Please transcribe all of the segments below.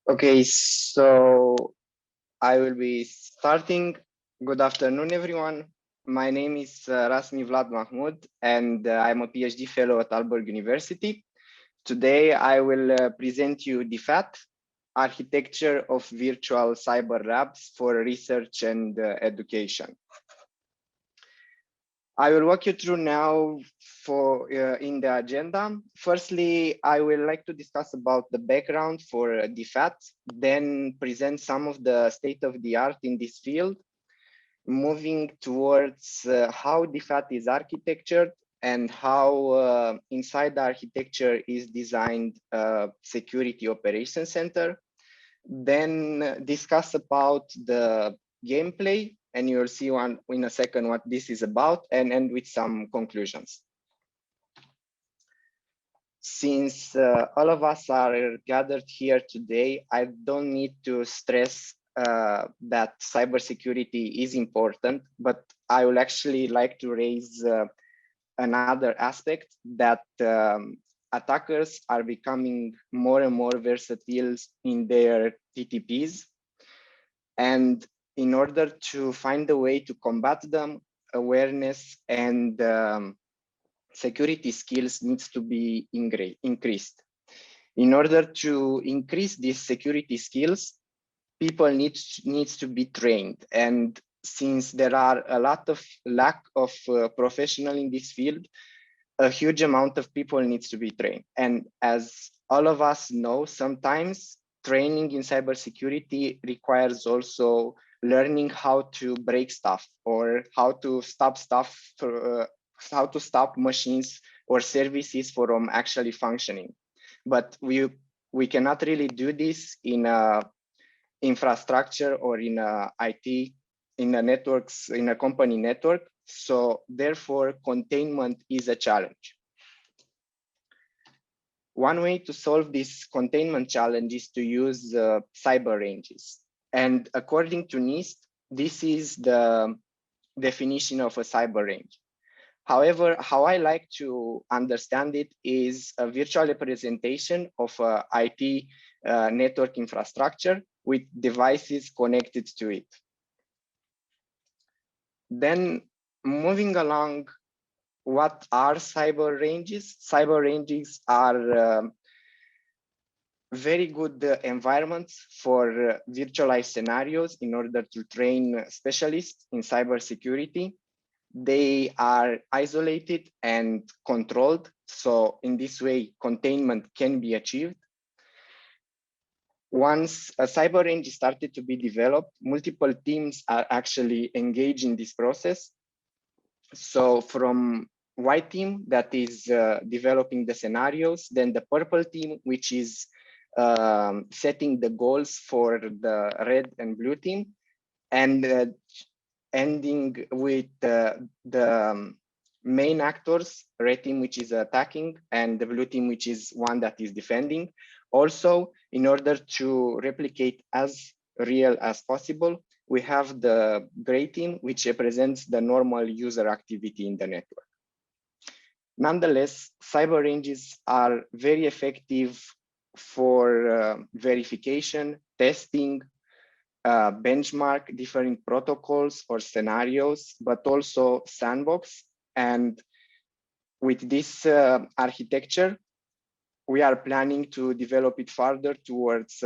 Okay, so I will be starting. Good afternoon, everyone. My name is Rasmi-Vlad Mahmoud, and I'm a PhD fellow at Aalborg University. Today, I will present you DefAtt, Architecture of Virtual Cyber Labs for Research and Education. I will walk you through now for in the agenda. Firstly, I would like to discuss about the background for DefAtt, then present some of the state of the art in this field, moving towards how DefAtt is architectured and how inside the architecture is designed security operations center. Then discuss about the gameplay, and you'll see in a second what this is about, and end with some conclusions. Since all of us are gathered here today, I don't need to stress that cybersecurity is important, but I would actually like to raise another aspect that attackers are becoming more and more versatile in their TTPs. And in order to find a way to combat them, awareness and security skills needs to be increased. In order to increase these security skills, people needs to be trained. And since there are a lot of lack of professional in this field, a huge amount of people needs to be trained. And as all of us know, sometimes training in cybersecurity requires also learning how to break stuff or how to stop stuff, how to stop machines or services from actually functioning. But we cannot really do this in a infrastructure or in a IT, in a networks, in a company network. So therefore, containment is a challenge. One way to solve this containment challenge is to use cyber ranges. And according to NIST, this is the definition of a cyber range. However, how I like to understand it is a virtual representation of a IT network infrastructure with devices connected to it. Then moving along, what are cyber ranges? Cyber ranges are very good environments for virtualized scenarios in order to train specialists in cybersecurity. They are isolated and controlled. So in this way, containment can be achieved. Once a cyber range started to be developed, multiple teams are actually engaged in this process. So from white team that is developing the scenarios, then the purple team, which is setting the goals for the red and blue team, and ending with the main actors, red team, which is attacking, and the blue team, which is one that is defending. Also, in order to replicate as real as possible, we have the gray team, which represents the normal user activity in the network. Nonetheless, cyber ranges are very effective for verification, testing, benchmark different protocols or scenarios, but also sandbox. And with this architecture, we are planning to develop it further towards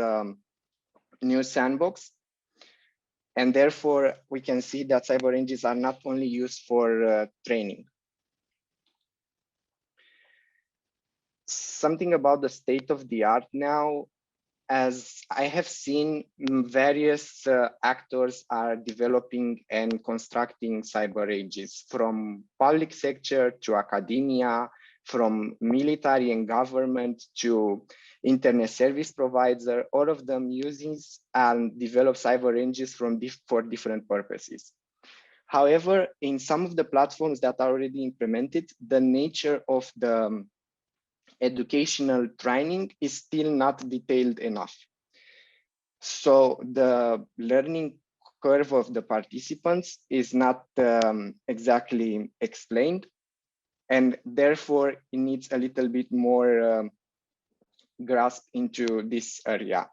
new sandbox. And therefore, we can see that cyber ranges are not only used for training. Something about the state of the art now, as I have seen, various actors are developing and constructing cyber ranges, from public sector to academia, from military and government to internet service provider. All of them uses and develop cyber ranges for different purposes. However, in some of the platforms that are already implemented, the nature of the educational training is still not detailed enough. So the learning curve of the participants is not exactly explained, and therefore it needs a little bit more grasp into this area.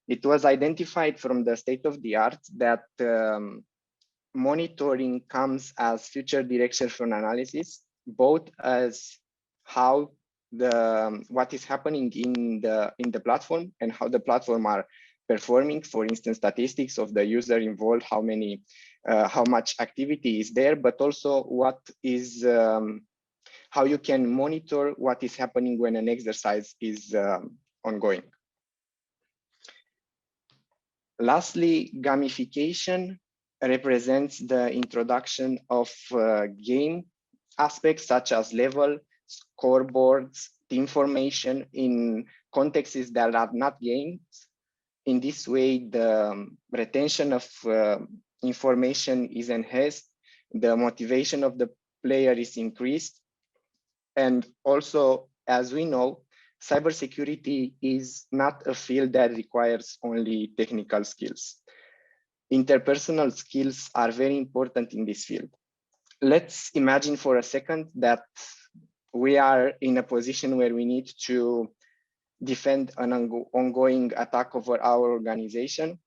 It was identified from the state of the art that monitoring comes as future direction for analysis, both as how what is happening in the platform and how the platform are performing. For instance, statistics of the user involved, how much activity is there, but also what is how you can monitor what is happening when an exercise is ongoing. Lastly, gamification represents the introduction of game aspects such as level, scoreboards, team formation in contexts that are not games. In this way, the retention of information is enhanced, the motivation of the player is increased, and also, as we know, cybersecurity is not a field that requires only technical skills. Interpersonal skills are very important in this field. Let's imagine for a second that we are in a position where we need to defend an ongoing attack over our organization.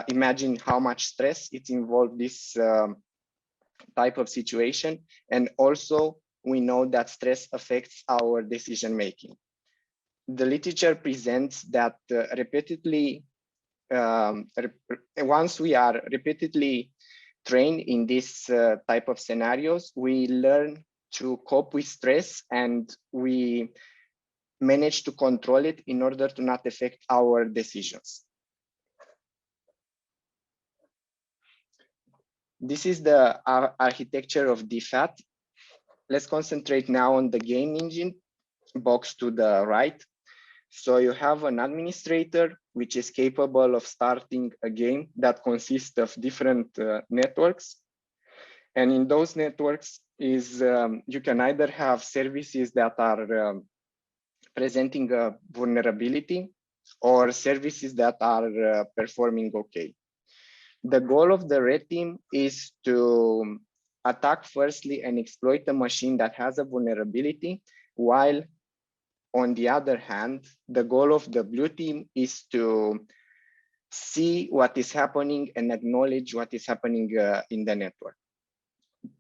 Imagine how much stress it's involved this type of situation. And also, we know that stress affects our decision making. The literature presents that repeatedly, once we are repeatedly trained in this type of scenarios, we learn to cope with stress and we manage to control it in order to not affect our decisions. This is the architecture of DefAtt. Let's concentrate now on the game engine box to the right. So you have an administrator, which is capable of starting a game that consists of different networks. And in those networks you can either have services that are presenting a vulnerability or services that are performing okay. The goal of the red team is to attack firstly and exploit a machine that has a vulnerability, while on the other hand, the goal of the blue team is to see what is happening and acknowledge what is happening in the network.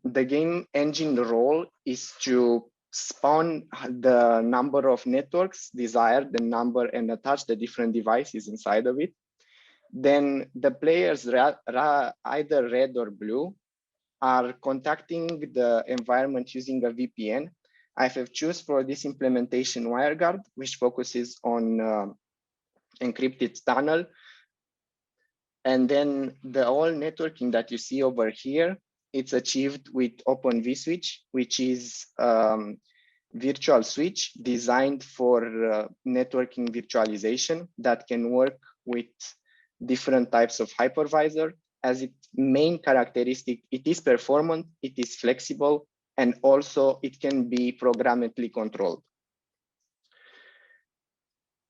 The game engine role is to spawn the number of networks desired, the number, and attach the different devices inside of it. Then the players, either red or blue, are contacting the environment using a VPN. I have chosen for this implementation WireGuard, which focuses on encrypted tunnel. And then the all networking that you see over here, it's achieved with Open vSwitch, which is virtual switch designed for networking virtualization that can work with different types of hypervisor. As its main characteristic, it is performant, it is flexible, and also it can be programmatically controlled.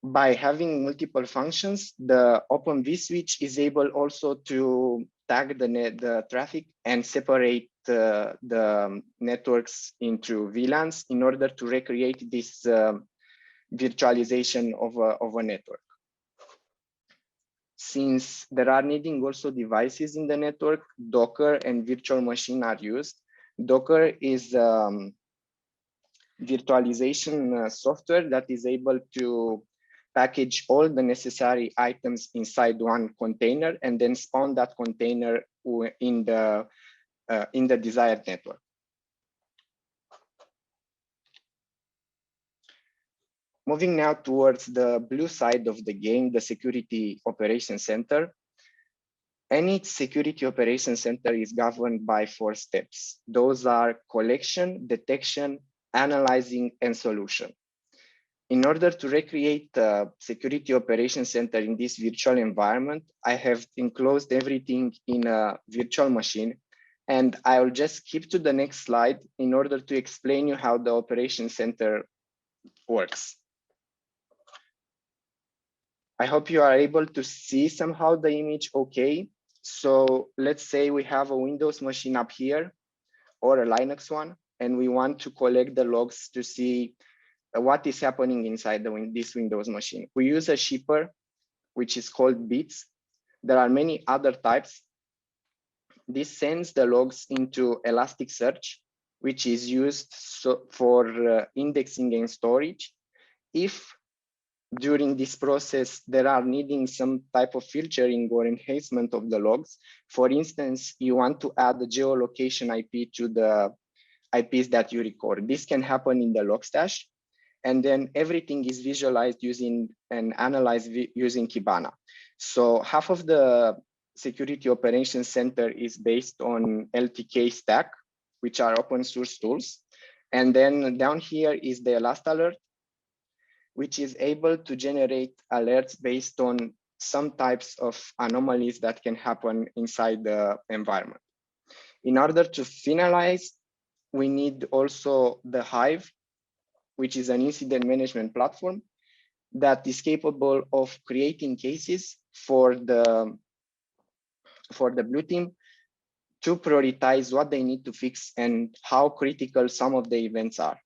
By having multiple functions, the Open vSwitch is able also to tag the traffic and separate the networks into VLANs in order to recreate this virtualization of a network. Since there are needing also devices in the network, Docker and virtual machine are used. Docker is virtualization software that is able to package all the necessary items inside one container and then spawn that container in the desired network. Moving now towards the blue side of the game, the Security Operations Center. Any security operations center is governed by 4 steps. Those are collection, detection, analyzing, and solution. In order to recreate the security operations center in this virtual environment, I have enclosed everything in a virtual machine, and I'll just skip to the next slide in order to explain you how the operations center works. I hope you are able to see somehow the image okay. So let's say we have a Windows machine up here or a Linux one, and we want to collect the logs to see what is happening inside this Windows machine. We use a shipper which is called bits. There are many other types. This sends the logs into Elasticsearch, which is used for indexing and storage. If during this process there are needing some type of filtering or enhancement of the logs, for instance, you want to add the geolocation IP to the IPs that you record. This can happen in the Logstash, and then everything is visualized using and analyzed using Kibana. So half of the Security Operations Center is based on LTK stack, which are open source tools. And then down here is the ElastAlert, which is able to generate alerts based on some types of anomalies that can happen inside the environment. In order to finalize, we need also the Hive, which is an incident management platform that is capable of creating cases for the blue team to prioritize what they need to fix and how critical some of the events are.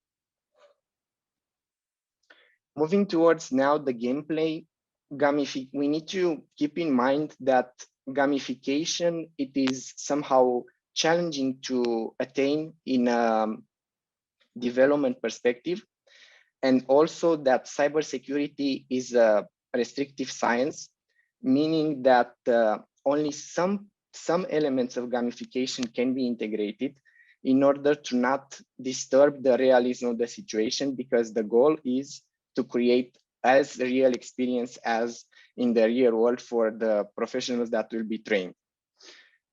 Moving towards now the gameplay, we need to keep in mind that gamification, it is somehow challenging to attain in a development perspective, and also that cybersecurity is a restrictive science, meaning that only some elements of gamification can be integrated in order to not disturb the realism of the situation, because the goal is to create as real experience as in the real world for the professionals that will be trained.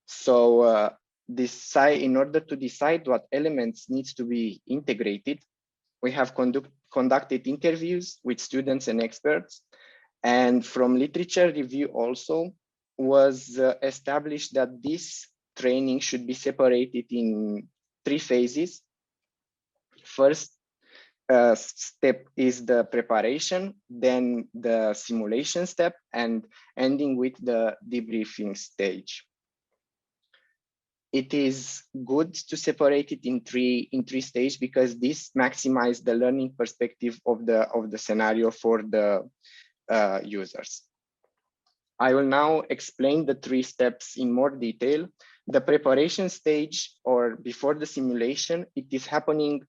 So in order to decide what elements needs to be integrated, we have conducted interviews with students and experts, and from literature review also was established that this training should be separated in 3 phases. First step is the preparation, then the simulation step, and ending with the debriefing stage. It is good to separate it in three stages, because this maximizes the learning perspective of the scenario for the users. I will now explain the 3 steps in more detail. The preparation stage, or before the simulation, it is happening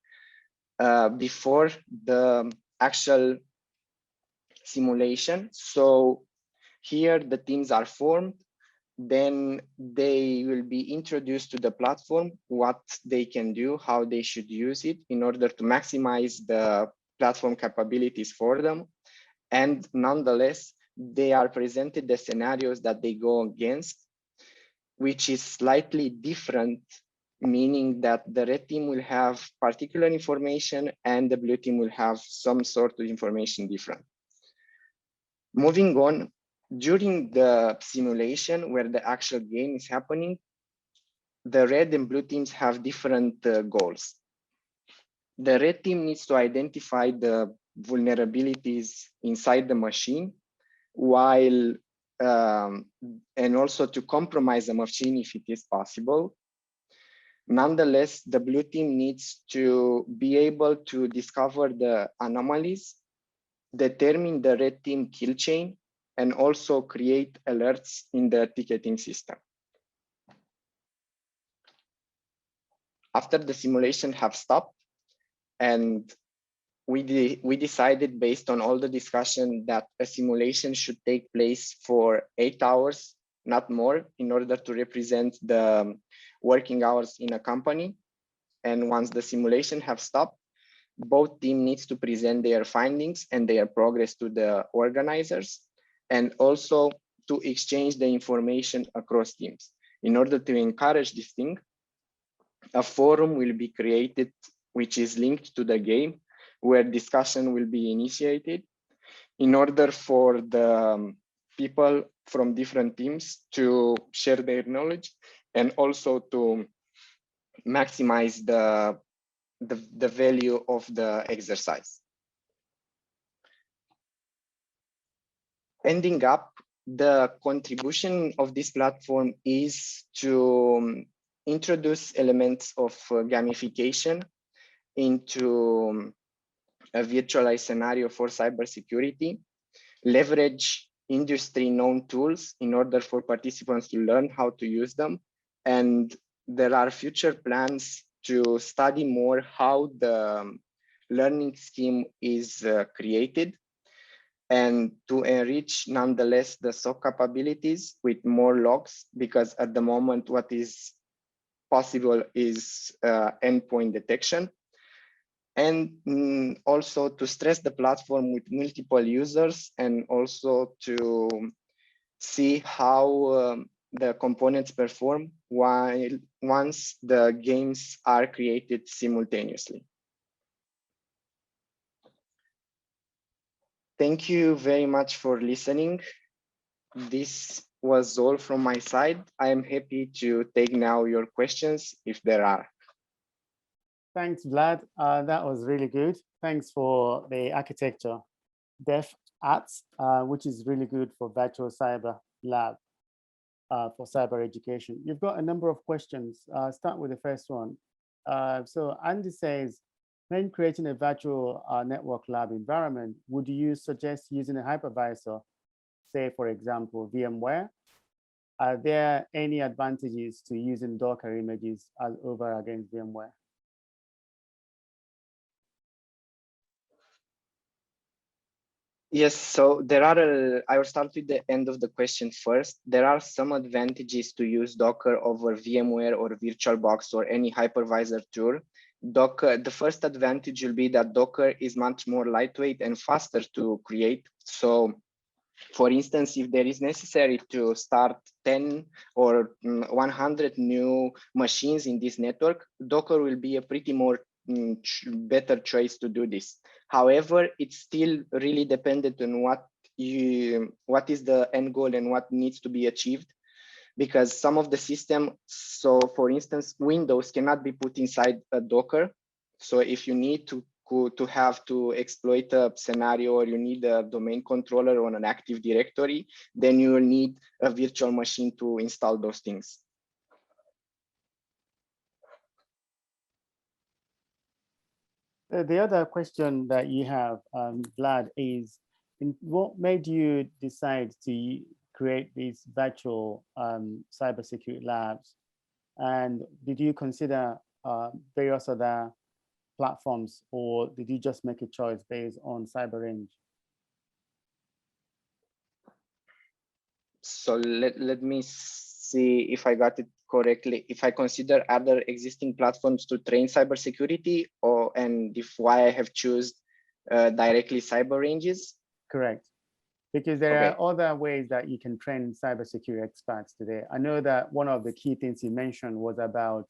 before the actual simulation. So here the teams are formed, then they will be introduced to the platform, what they can do, how they should use it in order to maximize the platform capabilities for them. And nonetheless, they are presented the scenarios that they go against, which is slightly different, meaning that the red team will have particular information and the blue team will have some sort of information different. Moving on, during the simulation where the actual game is happening, the red and blue teams have different goals. The red team needs to identify the vulnerabilities inside the machine, while and also to compromise the machine if it is possible. Nonetheless, the blue team needs to be able to discover the anomalies, determine the red team kill chain, and also create alerts in the ticketing system. After the simulation have stopped, and we decided, based on all the discussion, that a simulation should take place for 8 hours, not more, in order to represent the working hours in a company. And once the simulation have stopped, both teams needs to present their findings and their progress to the organizers, and also to exchange the information across teams. In order to encourage this thing, a forum will be created, which is linked to the game, where discussion will be initiated in order for the people from different teams to share their knowledge and also to maximize the value of the exercise. Ending up, the contribution of this platform is to introduce elements of gamification into a virtualized scenario for cybersecurity, leverage industry known tools in order for participants to learn how to use them. And there are future plans to study more how the learning scheme is created, and to enrich nonetheless the SOC capabilities with more logs, because at the moment what is possible is endpoint detection. And also to stress the platform with multiple users, and also to see how the components perform once the games are created simultaneously. Thank you very much for listening. This was all from my side. I am happy to take now your questions if there are. Thanks, Vlad. That was really good. Thanks for the architecture, DefAtt, which is really good for virtual cyber lab for cyber education. You've got a number of questions. Start with the first one. So Andy says, when creating a virtual network lab environment, would you suggest using a hypervisor, say, for example, VMware? Are there any advantages to using Docker images over against VMware? Yes, so there are, I will start with the end of the question first. There are some advantages to use Docker over VMware or VirtualBox or any hypervisor tool. Docker, the first advantage will be that Docker is much more lightweight and faster to create. So for instance, if there is necessary to start 10 or 100 new machines in this network, Docker will be a pretty more better choice to do this. However, it's still really dependent on what is the end goal and what needs to be achieved, because some of the system, so for instance, Windows cannot be put inside a Docker. So if you need to have to exploit a scenario, or you need a domain controller on an Active Directory, then you will need a virtual machine to install those things. The other question that you have, Vlad, is what made you decide to create these virtual cybersecurity labs? And did you consider various other platforms, or did you just make a choice based on CyberRange? So let me see if I got it correctly. If I consider other existing platforms to train cybersecurity, and if why I have chosen directly CyberRanges? Correct. Because there are other ways that you can train cybersecurity experts today. I know that one of the key things you mentioned was about,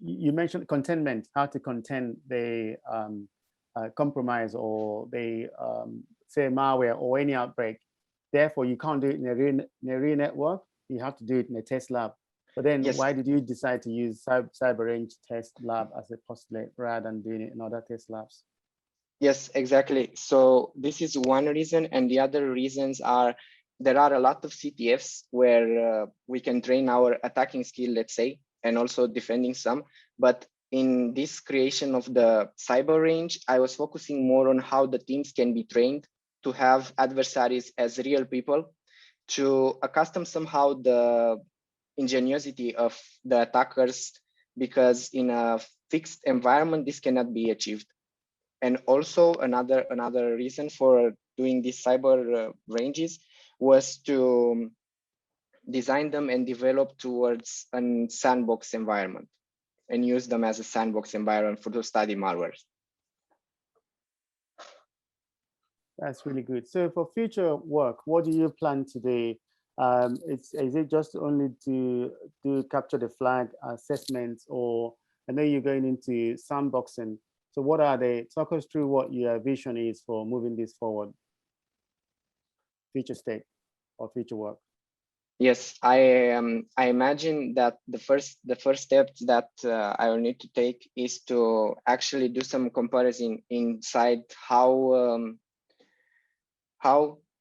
you mentioned containment, how to contain the compromise or the, say, malware or any outbreak. Therefore, you can't do it in a real network. You have to do it in a test lab. But then why did you decide to use CyberRange test lab as a postulate rather than doing it in other test labs? Yes, exactly. So this is one reason. And the other reasons are, there are a lot of CTFs where we can train our attacking skill, let's say, and also defending some. But in this creation of the CyberRange, I was focusing more on how the teams can be trained to have adversaries as real people, to accustom somehow the ingenuity of the attackers, because in a fixed environment, this cannot be achieved. And also another reason for doing these cyber ranges was to design them and develop towards a sandbox environment, and use them as a sandbox environment to study malware. That's really good. So for future work, what do you plan to do? Is it just only to capture the flag assessments, or I know you're going into sandboxing. So what are talk us through what your vision is for moving this forward, future state or future work? Yes, I imagine that the first step that I will need to take is to actually do some comparison inside how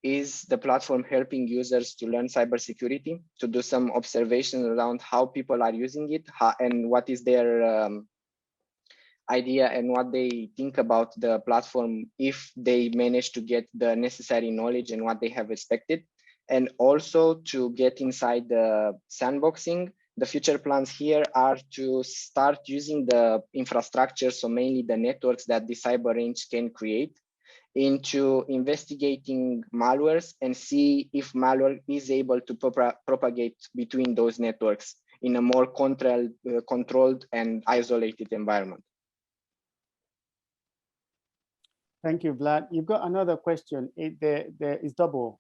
is the platform helping users to learn cybersecurity, to do some observations around how people are using it, and what is their idea and what they think about the platform if they manage to get the necessary knowledge and what they have expected. And also to get inside the sandboxing, the future plans here are to start using the infrastructure, so mainly the networks that the cyber range can create, into investigating malwares and see if malware is able to propagate between those networks in a more controlled and isolated environment. Thank you, Vlad. You've got another question. There is double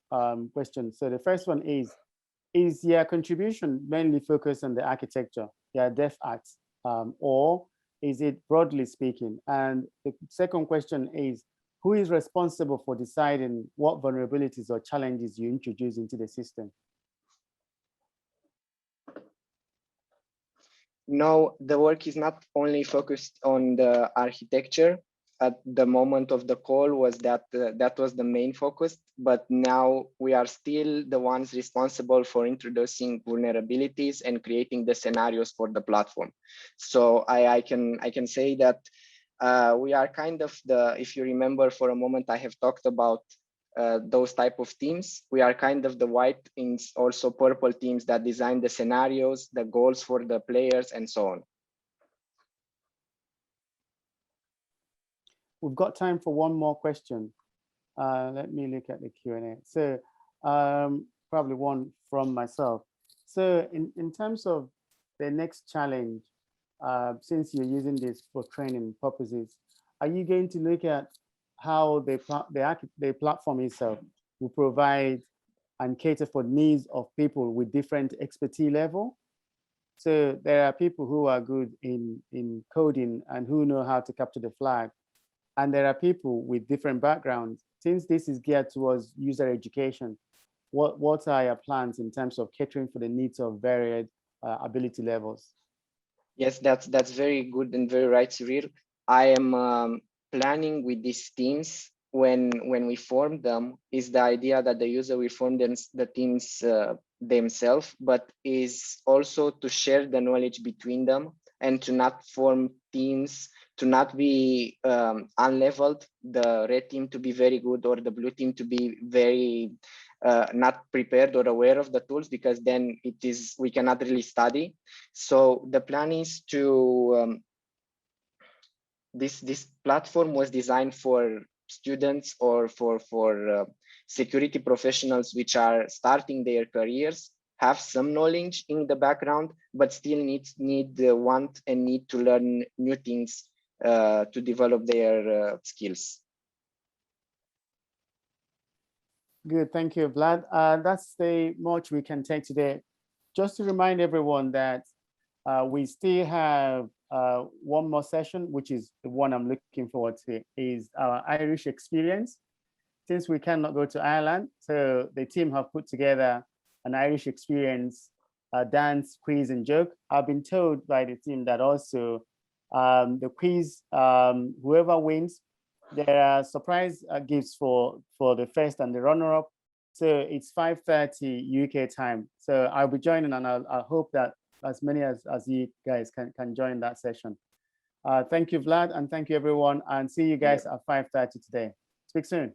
question. So the first one is your contribution mainly focused on the architecture, your DefAtt, or is it broadly speaking? And the second question is, who is responsible for deciding what vulnerabilities or challenges you introduce into the system? No, the work is not only focused on the architecture. At the moment of the call was that that was the main focus, but now we are still the ones responsible for introducing vulnerabilities and creating the scenarios for the platform. So I can say that we are kind of if you remember for a moment, I have talked about those type of teams. We are kind of the white and also purple teams that design the scenarios, the goals for the players, and so on. We've got time for one more question. Let me look at the Q&A. So probably one from myself. So in terms of the next challenge, since you're using this for training purposes, are you going to look at how the platform itself will provide and cater for needs of people with different expertise level? So there are people who are good in coding and who know how to capture the flag. And there are people with different backgrounds. Since this is geared towards user education, what are your plans in terms of catering for the needs of varied ability levels? Yes, that's very good and very right, Cyril. I am planning with these teams when we form them is the idea that the user will form the teams themselves, but is also to share the knowledge between them and to not form teams, to not be unleveled, the red team to be very good or the blue team to be very not prepared or aware of the tools, because then we cannot really study. So the plan is to this platform was designed for students or for security professionals which are starting their careers, have some knowledge in the background, but still want and need to learn new things to develop their skills. Good, thank you, Vlad. That's the much we can take today. Just to remind everyone that we still have one more session, which is the one I'm looking forward to, is our Irish experience. Since we cannot go to Ireland, so the team have put together an Irish experience, dance, quiz, and joke. I've been told by the team that also the quiz, whoever wins, there are surprise gifts for the first and the runner-up. So it's 5:30 UK time. So I'll be joining, and I hope that as many as you guys can join that session. Thank you, Vlad, and thank you, everyone, and see you guys at 5:30 today. Speak soon.